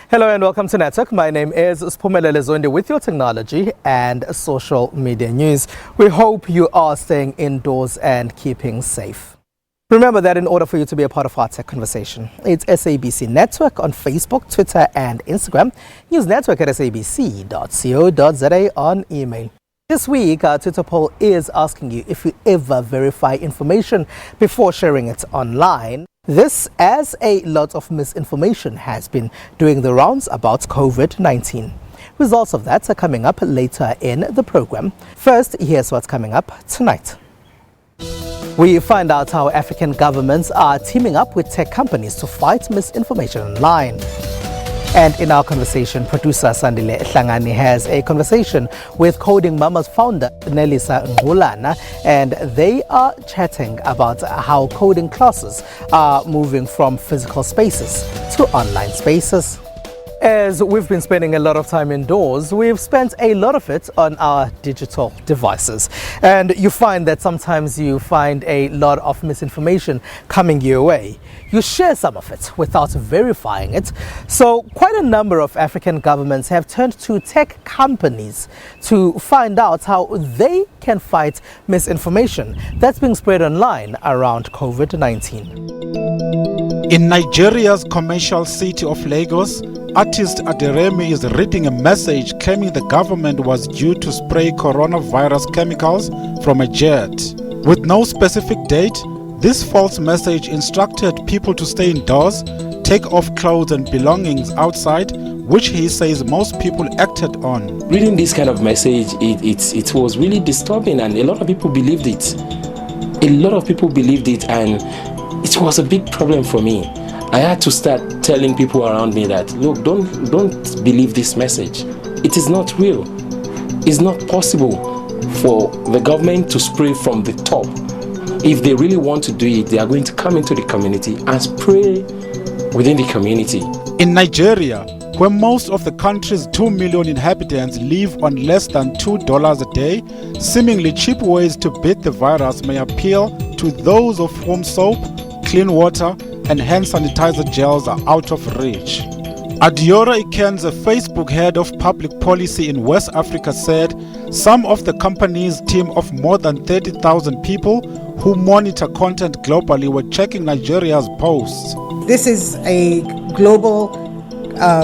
Hello and welcome to Network. My name is Spumelele Zondi with your technology and social media news. We hope you are staying indoors and keeping safe. Remember that in order for you to be a part of our tech conversation, it's SABC Network on Facebook, Twitter and Instagram. News Network at sabc.co.za on email. This week, our Twitter poll is asking you if you ever verify information before sharing it online. This as a lot of misinformation has been doing the rounds about COVID-19. Results of that are coming up later in the program. First, here's what's coming up tonight. We find out how African governments are teaming up with tech companies to fight misinformation online. And in our conversation, producer Sandile Hlangani has a conversation with Coding Mama's founder, Nelisa Ngulana, and they are chatting about how coding classes are moving from physical spaces to online spaces. As we've been spending a lot of time indoors, we've spent a lot of it on our digital devices. And you find that sometimes you find a lot of misinformation coming your way. You share some of it without verifying it. So quite a number of African governments have turned to tech companies to find out how they can fight misinformation that's being spread online around COVID-19. In Nigeria's commercial city of Lagos, artist Aderemi is reading a message claiming the government was due to spray coronavirus chemicals from a jet. With no specific date, this false message instructed people to stay indoors, take off clothes and belongings outside, which he says most people acted on. Reading this kind of message, it was really disturbing, and a lot of people believed it. And it was a big problem for me. I had to start telling people around me that, look, don't believe this message. It is not real. It's not possible for the government to spray from the top. If they really want to do it, they are going to come into the community and spray within the community. In Nigeria, where most of the country's 2 million inhabitants live on less than $2 a day, seemingly cheap ways to beat the virus may appeal to those of whom soap, clean water, and hand sanitizer gels are out of reach. Adiora Ikenza, Facebook head of public policy in West Africa, said some of the company's team of more than 30,000 people who monitor content globally were checking Nigeria's posts. This is a global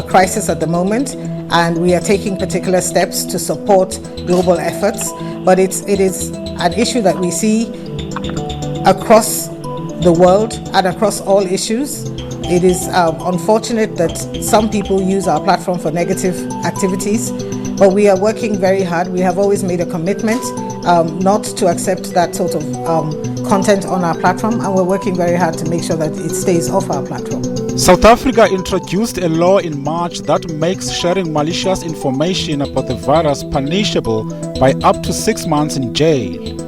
crisis at the moment, and we are taking particular steps to support global efforts, but it is an issue that we see across the world and across all issues. It is unfortunate that some people use our platform for negative activities, but we are working very hard. We have always made a commitment not to accept that sort of content on our platform, and we're working very hard to make sure that it stays off our platform. South Africa introduced a law in March that makes sharing malicious information about the virus punishable by up to 6 months in jail.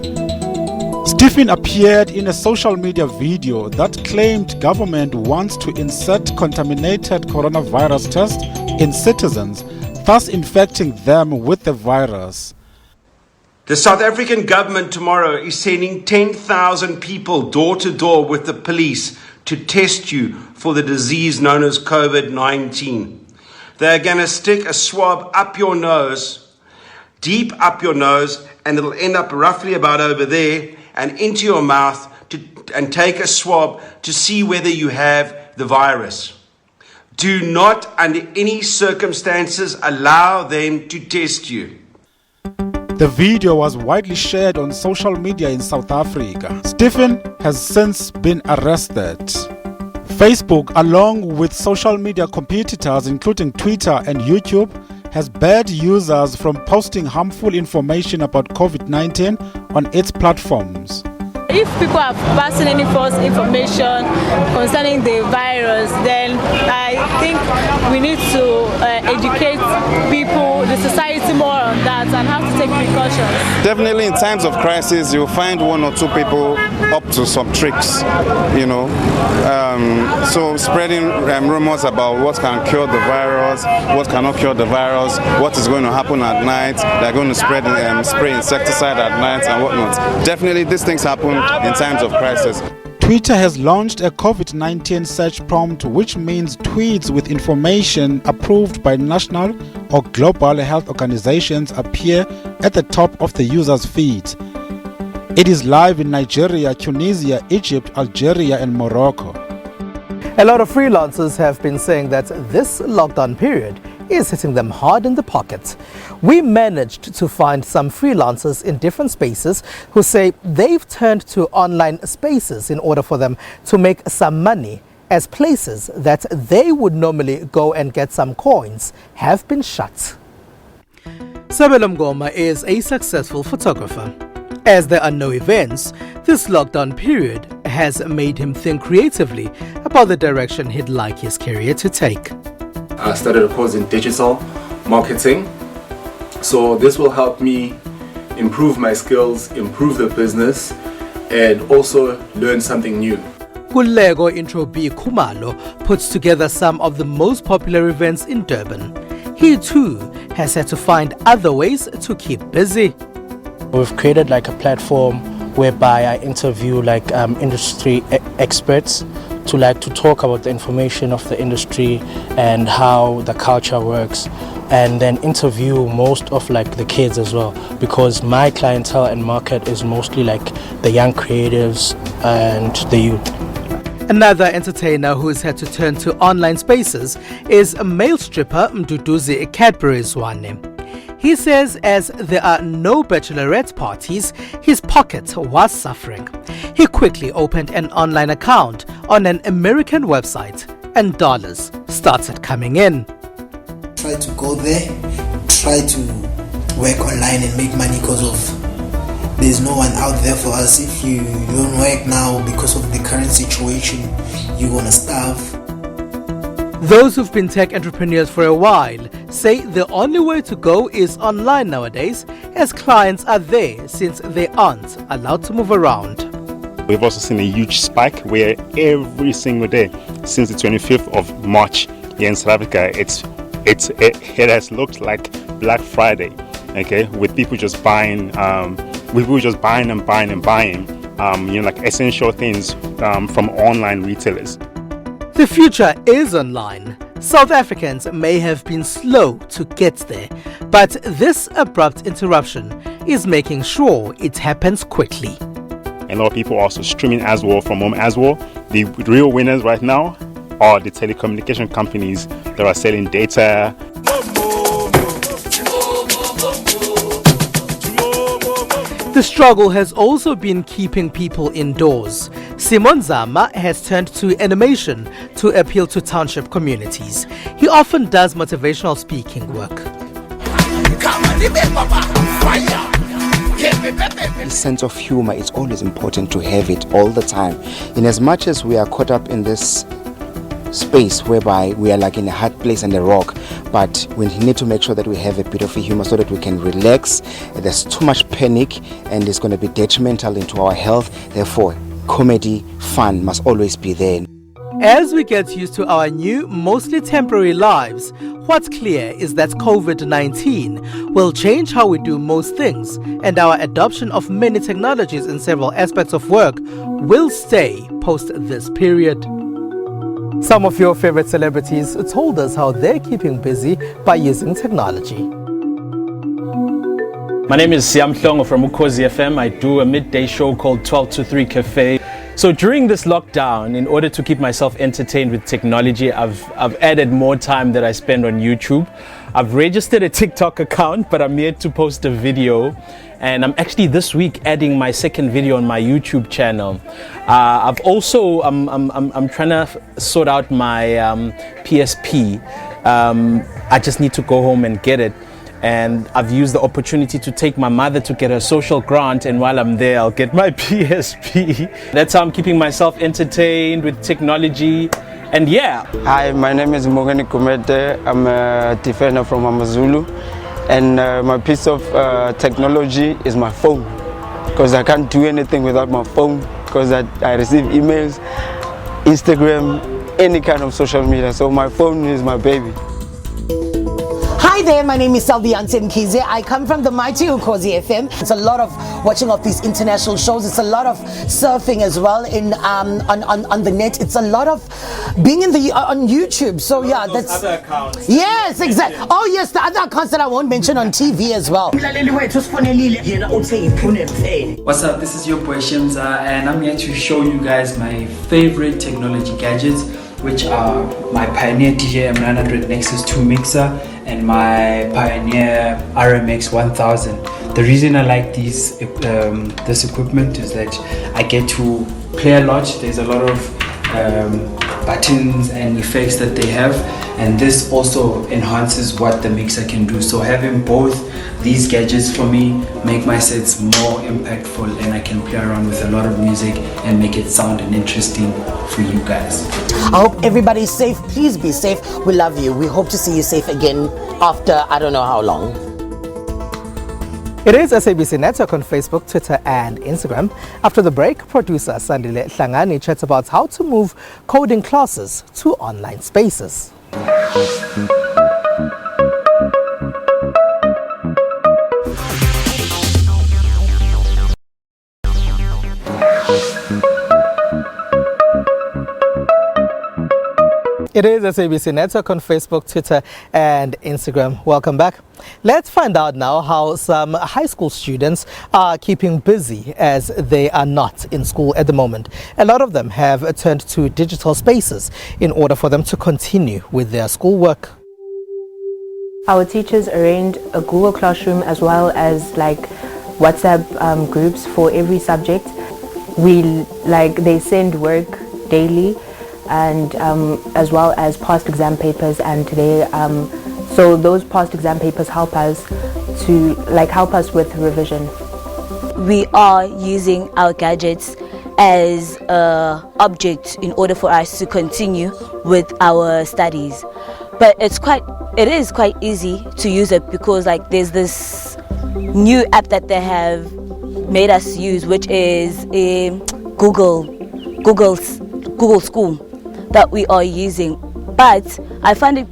Stephen appeared in a social media video that claimed government wants to insert contaminated coronavirus tests in citizens, thus infecting them with the virus. The South African government tomorrow is sending 10,000 people door to door with the police to test you for the disease known as COVID-19. They're going to stick a swab up your nose, deep up your nose, and it'll end up roughly about over there and into your mouth and take a swab to see whether you have the virus. Do not, under any circumstances, allow them to test you. The video was widely shared on social media in South Africa. Stephen has since been arrested. Facebook, along with social media competitors including Twitter and YouTube, has banned users from posting harmful information about COVID-19 on its platforms. If people are passing any false information concerning the virus, then I think we need to educate people, the society more on that and how to take precautions. Definitely in times of crisis, you'll find one or two people up to some tricks, so spreading rumors about what can cure the virus, what cannot cure the virus, what is going to happen at night, they're going to spray insecticide at night and whatnot. Definitely these things happen in times of crisis. Twitter has launched a COVID-19 search prompt, which means tweets with information approved by national or global health organizations appear at the top of the user's feed. It is live in Nigeria, Tunisia, Egypt, Algeria, and Morocco. A lot of freelancers have been saying that this lockdown period is hitting them hard in the pocket. We managed to find some freelancers in different spaces who say they've turned to online spaces in order for them to make some money, as places that they would normally go and get some coins have been shut. Sabelo Mngoma is a successful photographer. As there are no events, this lockdown period has made him think creatively about the direction he'd like his career to take. I started a course in digital marketing, so this will help me improve my skills, improve the business, and also learn something new. Kulego Intro B Kumalo puts together some of the most popular events in Durban. He too has had to find other ways to keep busy. We've created like a platform whereby I interview like industry experts to talk about the information of the industry and how the culture works, and then interview most of like the kids as well, because my clientele and market is mostly like the young creatives and the youth. Another entertainer who's had to turn to online spaces is a male stripper Mduduzi Cadbury's Wane. He says as there are no bachelorette parties, his pocket was suffering. He quickly opened an online account on an American website and dollars started coming in. Try to go there, try to work online and make money because of there's no one out there for us. If you don't work now because of the current situation, you're gonna starve. Those who've been tech entrepreneurs for a while say the only way to go is online nowadays, as clients are there since they aren't allowed to move around. We've also seen a huge spike where every single day since the 25th of March here in South Africa, it has looked like Black Friday, okay, with people just buying, and buying, like essential things from online retailers. The future is online. South Africans may have been slow to get there, but this abrupt interruption is making sure it happens quickly. A lot of people are also streaming as well from home as well. The real winners right now are the telecommunication companies that are selling data. The struggle has also been keeping people indoors. Simon Zama has turned to animation to appeal to township communities. He often does motivational speaking work. A sense of humor, it's always important to have it all the time. In as much as we are caught up in this space whereby we are like in a hard place and a rock, but we need to make sure that we have a bit of a humor so that we can relax. There's too much panic and it's going to be detrimental into our health. Therefore, comedy, fun must always be there. As we get used to our new, mostly temporary lives, what's clear is that COVID-19 will change how we do most things, and our adoption of many technologies in several aspects of work will stay post this period. Some of your favorite celebrities told us how they're keeping busy by using technology. My name is Siam Hlongo from Ukhozi FM. I do a midday show called 12 to 3 Cafe. So during this lockdown, in order to keep myself entertained with technology, I've added more time that I spend on YouTube. I've registered a TikTok account, but I'm yet to post a video. And I'm actually this week adding my second video on my YouTube channel. I've also, I'm trying to sort out my PSP. I just need to go home and get it. And I've used the opportunity to take my mother to get her social grant, and while I'm there, I'll get my PSP. That's how I'm keeping myself entertained with technology. And yeah. Hi, my name is Mogani Kumete. I'm a defender from Amazulu. And my piece of technology is my phone, because I can't do anything without my phone, because I receive emails, Instagram, any kind of social media. So my phone is my baby. Hi. Hi there, my name is Salvianse Mkhize. I come from the mighty Ukhozi FM. It's a lot of watching of these international shows. It's a lot of surfing as well on the net. It's a lot of being on YouTube. So yeah, that's other accounts. Yes, exactly. Oh yes, the other accounts that I won't mention on TV as well. What's up? This is your boy Shemza, and I'm here to show you guys my favorite technology gadgets, which are my Pioneer DJ M900 Nexus 2 mixer and my Pioneer RMX 1000. The reason I like this equipment is that I get to play a lot. There's a lot of buttons and effects that they have, and this also enhances what the mixer can do. So having both these gadgets for me make my sets more impactful, and I can play around with a lot of music and make it sound and interesting for you guys. I hope everybody's safe. Please be safe. We love you. We hope to see you safe again after I don't know how long. It is SABC Network on Facebook, Twitter and Instagram. After the break, producer Sandile Hlangani chats about how to move coding classes to online spaces. It is SABC Network on Facebook, Twitter and Instagram. Welcome back. Let's find out now how some high school students are keeping busy as they are not in school at the moment. A lot of them have turned to digital spaces in order for them to continue with their schoolwork. Our teachers arranged a Google Classroom as well as like WhatsApp groups for every subject. They send work daily, and as well as past exam papers, and today so those past exam papers help us with revision. We are using our gadgets as an object in order for us to continue with our studies, but it is quite easy to use it because there's this new app that they have made us use, which is Google School that we are using. But I find it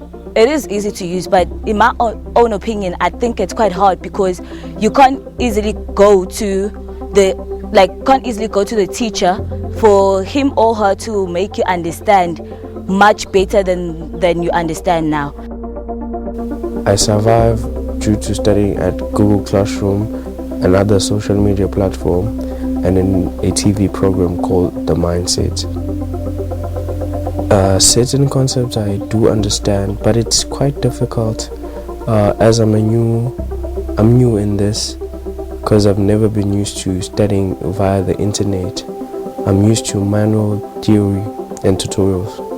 is easy to use, but in my own opinion, I think it's quite hard because you can't easily go to the teacher for him or her to make you understand much better than you understand now. I survived due to studying at Google Classroom, another social media platform, and in a TV program called The Mindset. Certain concepts I do understand, but it's quite difficult as I'm new in this because I've never been used to studying via the internet. I'm used to manual theory and tutorials.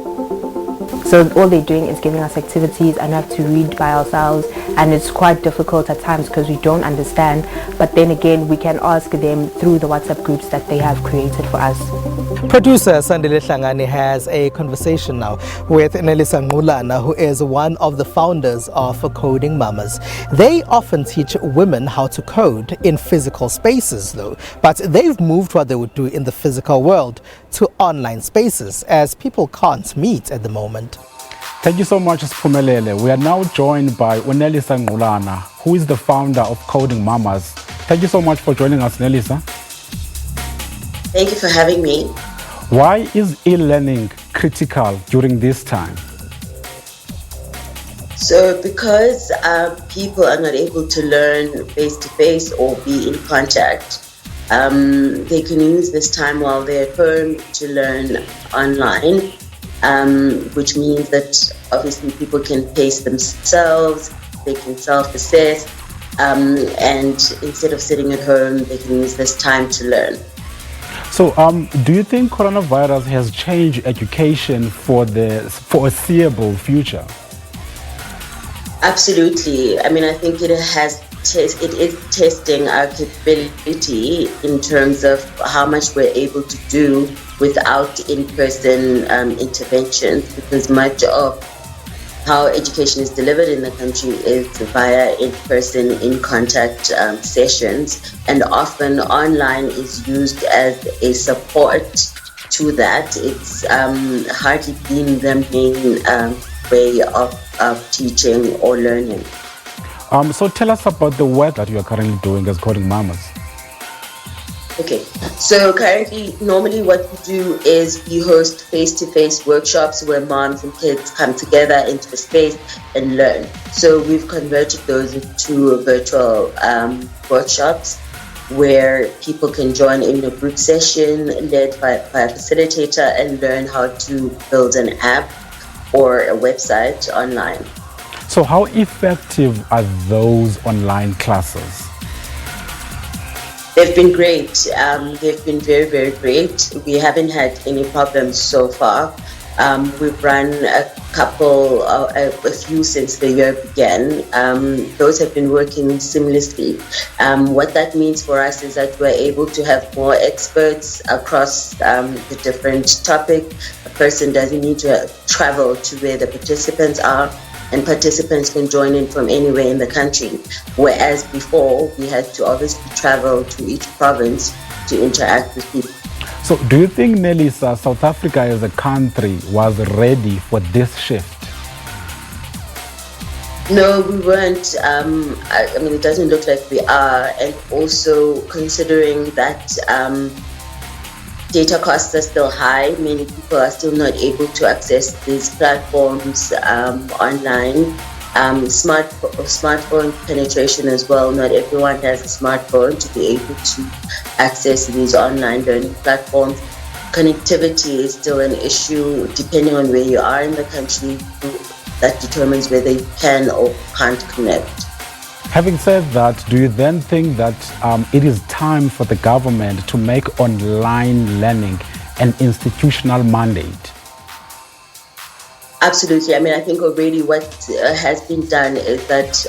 So all they're doing is giving us activities and we have to read by ourselves, and it's quite difficult at times because we don't understand, but then again we can ask them through the WhatsApp groups that they have created for us. Producer Sandile Hlangani has a conversation now with Nelisa Ngulana, who is one of the founders of Coding Mamas. They often teach women how to code in physical spaces though, but they've moved what they would do in the physical world to online spaces as people can't meet at the moment. Thank you so much, Siphumelele. We are now joined by Nelisa Ngulana, who is the founder of Coding Mamas. Thank you so much for joining us, Nelisa. Thank you for having me. Why is e-learning critical during this time? So because people are not able to learn face-to-face or be in contact, they can use this time while they're at home to learn online, which means that obviously people can pace themselves, they can self-assess, and instead of sitting at home, they can use this time to learn. So do you think coronavirus has changed education for the foreseeable future? Absolutely. I mean, I think it is testing our capability in terms of how much we're able to do without in-person interventions, because much of how education is delivered in the country is via in-person, in-contact sessions, and often online is used as a support to that. It's hardly been the main way of teaching or learning. So tell us about the work that you are currently doing as Coding Mamas. Okay, so currently, normally what we do is we host face-to-face workshops where moms and kids come together into a space and learn. So we've converted those into virtual workshops where people can join in a group session led by a facilitator and learn how to build an app or a website online. So how effective are those online classes? They've been great. They've been very, very great. We haven't had any problems so far. We've run a few since the year began. Those have been working seamlessly. What that means for us is that we're able to have more experts across the different topic. A person doesn't need to travel to where the participants are, and participants can join in from anywhere in the country. Whereas before, we had to obviously travel to each province to interact with people. So do you think, Nelisa, South Africa as a country was ready for this shift? No, we weren't. I mean, it doesn't look like we are. And also considering that data costs are still high, many people are still not able to access these platforms online. Smartphone penetration as well. Not everyone has a smartphone to be able to access these online learning platforms. Connectivity is still an issue depending on where you are in the country. That determines whether you can or can't connect. Having said that, do you then think that it is time for the government to make online learning an institutional mandate? Absolutely. I mean, I think already what has been done is that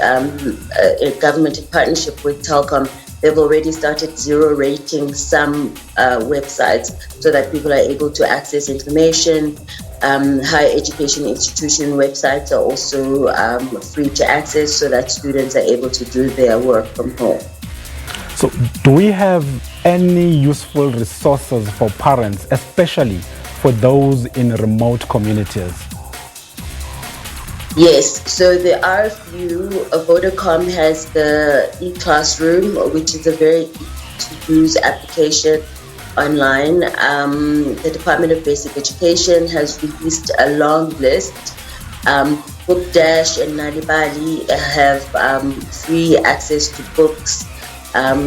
a government in partnership with Telkom, they've already started zero rating some websites so that people are able to access information. Higher education institution websites are also free to access so that students are able to do their work from home. So do we have any useful resources for parents, especially for those in remote communities? Yes, so there are a few. Vodacom has the e-classroom, which is a very easy-to-use application online. The Department of Basic Education has released a long list. Book Dash and Nalibali have free access to books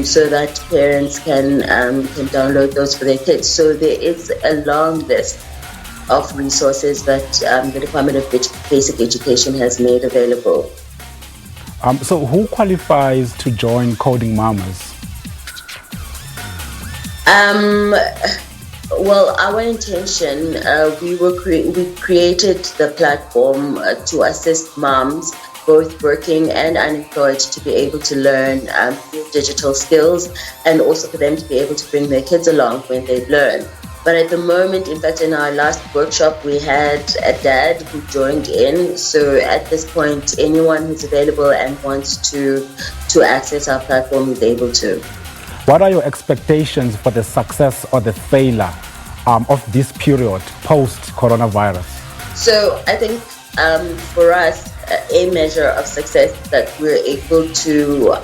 so that parents can download those for their kids. So there is a long list of resources that the Department of Basic Education has made available. So who qualifies to join Coding Mamas? Well, our intention, we created the platform to assist moms, both working and unemployed, to be able to learn digital skills and also for them to be able to bring their kids along when they learn. But at the moment, in fact, in our last workshop, we had a dad who joined in. So at this point, anyone who's available and wants to access our platform is able to. What are your expectations for the success or the failure of this period post-coronavirus? So I think for us, a measure of success is that we're able to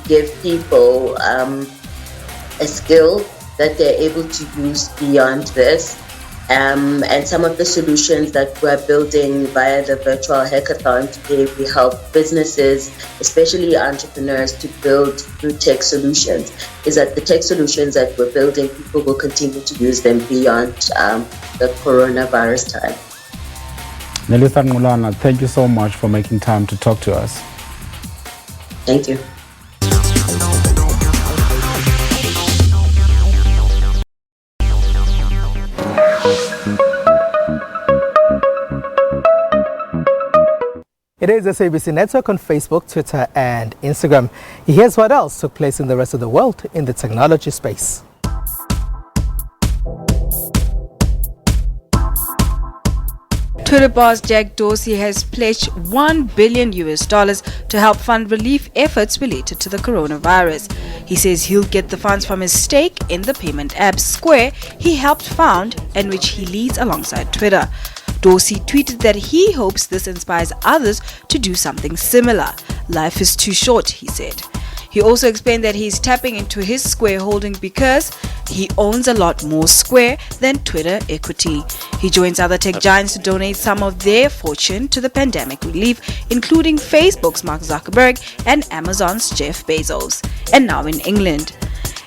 give people a skill that they're able to use beyond this. And some of the solutions that we're building via the virtual hackathon today, we help businesses, especially entrepreneurs, to build through tech solutions. Is that the tech solutions that we're building, people will continue to use them beyond the coronavirus time. Nelisa Ngulana, thank you so much for making time to talk to us. Thank you. It is SABC Network on Facebook, Twitter and Instagram. Here's what else took place in the rest of the world in the technology space. Twitter boss Jack Dorsey has pledged $1 billion to help fund relief efforts related to the coronavirus. He says he'll get the funds from his stake in the payment app Square he helped found and which he leads alongside Twitter. Dorsey tweeted that he hopes this inspires others to do something similar. Life is too short, he said. He also explained that he's tapping into his Square holding because he owns a lot more Square than Twitter equity. He joins other tech giants to donate some of their fortune to the pandemic relief, including Facebook's Mark Zuckerberg and Amazon's Jeff Bezos. And now in England.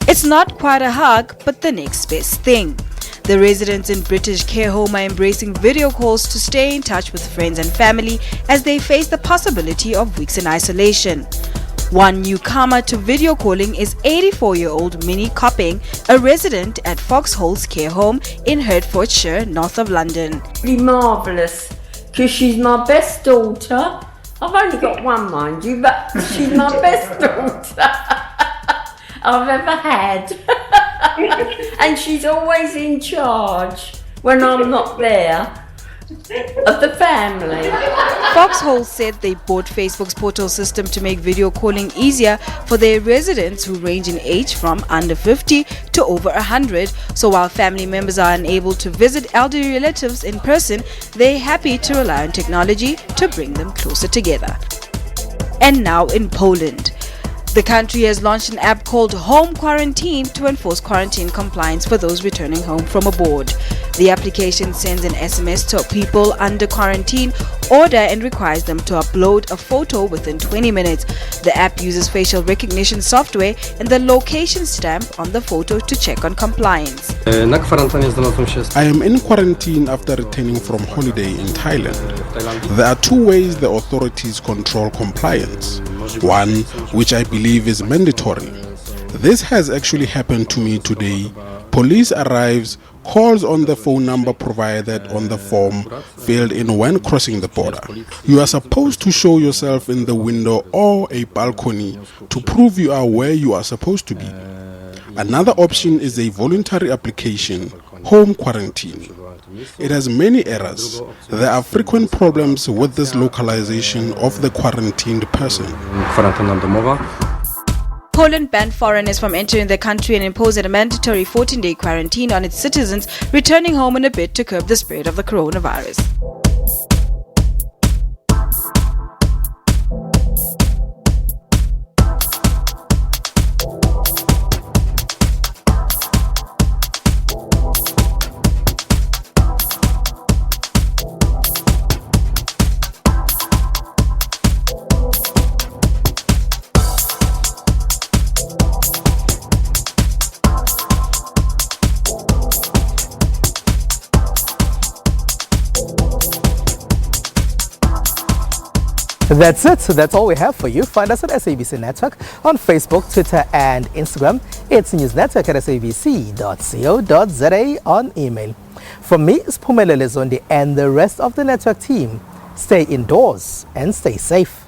It's not quite a hug, but the next best thing. The residents in British care home are embracing video calls to stay in touch with friends and family as they face the possibility of weeks in isolation. One newcomer to video calling is 84-year-old Minnie Copping, a resident at Foxholes Care Home in Hertfordshire, north of London. Really marvellous, because she's my best daughter. I've only got one, mind you, but she's my best daughter I've ever had. And she's always in charge when I'm not there of the family. Foxhole said they bought Facebook's portal system to make video calling easier for their residents who range in age from under 50 to over 100. So while family members are unable to visit elderly relatives in person, they're happy to rely on technology to bring them closer together. And now in Poland. The country has launched an app called Home Quarantine to enforce quarantine compliance for those returning home from abroad. The application sends an SMS to people under quarantine order and requires them to upload a photo within 20 minutes. The app uses facial recognition software and the location stamp on the photo to check on compliance. I am in quarantine after returning from holiday in Thailand. There are two ways the authorities control compliance. One, which I believe is mandatory. This has actually happened to me today. Police arrives, calls on the phone number provided on the form filled in when crossing the border. You are supposed to show yourself in the window or a balcony to prove you are where you are supposed to be. Another option is a voluntary application, home quarantine. It has many errors. There are frequent problems with this localization of the quarantined person. Poland banned foreigners from entering the country and imposed a mandatory 14-day quarantine on its citizens returning home in a bid to curb the spread of the coronavirus. That's it. So that's all we have for you. Find us at SABC Network on Facebook, Twitter and Instagram. It's newsnetwork at sabc.co.za on email. From me, Siphumelele Zondi and the rest of the network team, stay indoors and stay safe.